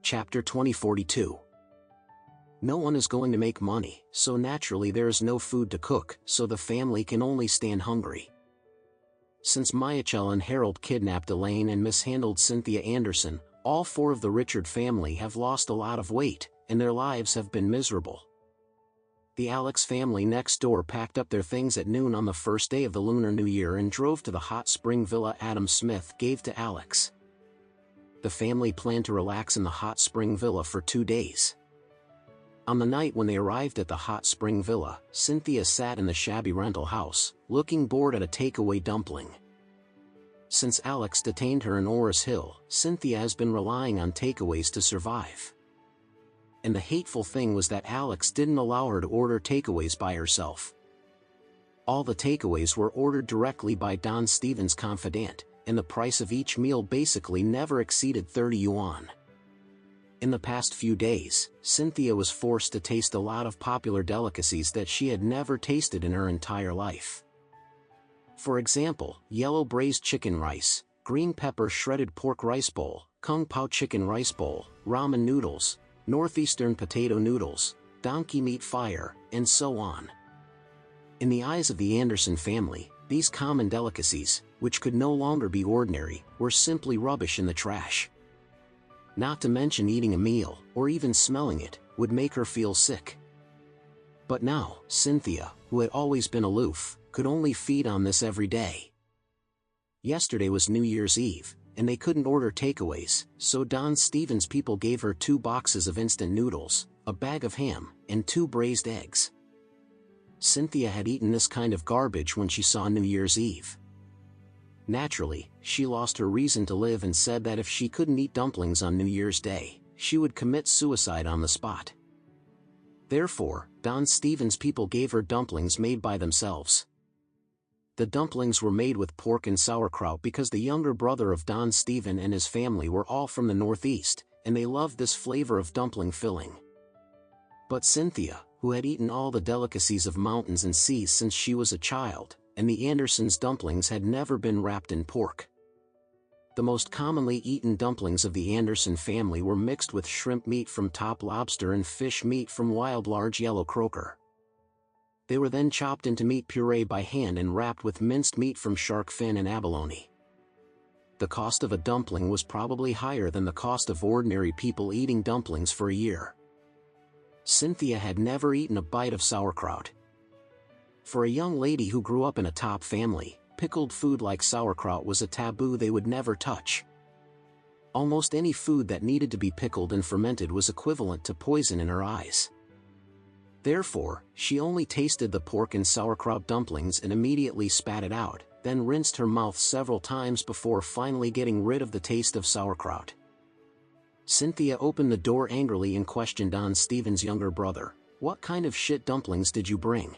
Chapter 2042. No one is going to make money, so naturally there is no food to cook, so the family can only stand hungry. Since Michael and Harold kidnapped Elaine and mishandled Cynthia Anderson, all four of the Richard family have lost a lot of weight, and their lives have been miserable. The Alex family next door packed up their things at noon on the first day of the Lunar New Year and drove to the hot spring villa Adam Smith gave to Alex. The family planned to relax in the hot spring villa for 2 days. On the night when they arrived at the hot spring villa, Cynthia sat in the shabby rental house, looking bored at a takeaway dumpling. Since Alex detained her in Oris Hill, Cynthia has been relying on takeaways to survive. And the hateful thing was that Alex didn't allow her to order takeaways by herself. All the takeaways were ordered directly by Don Stevens' confidant, and the price of each meal basically never exceeded 30 yuan. In the past few days, Cynthia was forced to taste a lot of popular delicacies that she had never tasted in her entire life. For example, yellow braised chicken rice, green pepper shredded pork rice bowl, kung pao chicken rice bowl, ramen noodles, northeastern potato noodles, donkey meat fire, and so on. In the eyes of the Anderson family, these common delicacies, which could no longer be ordinary, were simply rubbish in the trash. Not to mention eating a meal, or even smelling it, would make her feel sick. But now, Cynthia, who had always been aloof, could only feed on this every day. Yesterday was New Year's Eve, and they couldn't order takeaways, so Don Stevens' people gave her 2 boxes of instant noodles, a bag of ham, and 2 braised eggs. Cynthia had eaten this kind of garbage when she saw New Year's Eve. Naturally, she lost her reason to live and said that if she couldn't eat dumplings on New Year's Day, she would commit suicide on the spot. Therefore, Don Stevens' people gave her dumplings made by themselves. The dumplings were made with pork and sauerkraut because the younger brother of Don Steven and his family were all from the Northeast, and they loved this flavor of dumpling filling. But Cynthia, who had eaten all the delicacies of mountains and seas since she was a child, and the Andersons' dumplings had never been wrapped in pork. The most commonly eaten dumplings of the Anderson family were mixed with shrimp meat from Top Lobster and fish meat from Wild Large Yellow Croaker. They were then chopped into meat puree by hand and wrapped with minced meat from shark fin and abalone. The cost of a dumpling was probably higher than the cost of ordinary people eating dumplings for a year. Cynthia had never eaten a bite of sauerkraut. For a young lady who grew up in a top family, pickled food like sauerkraut was a taboo they would never touch. Almost any food that needed to be pickled and fermented was equivalent to poison in her eyes. Therefore, she only tasted the pork and sauerkraut dumplings and immediately spat it out, then rinsed her mouth several times before finally getting rid of the taste of sauerkraut. Cynthia opened the door angrily and questioned Don Stevens' younger brother, "What kind of shit dumplings did you bring?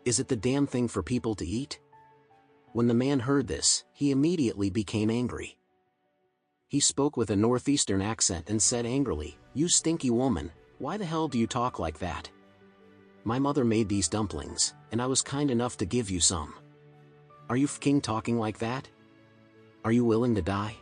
Is it the damn thing for people to eat?" When the man heard this, he immediately became angry. He spoke with a northeastern accent and said angrily, "You stinky woman, why the hell do you talk like that? My mother made these dumplings, and I was kind enough to give you some. Are you f***ing talking like that? Are you willing to die?"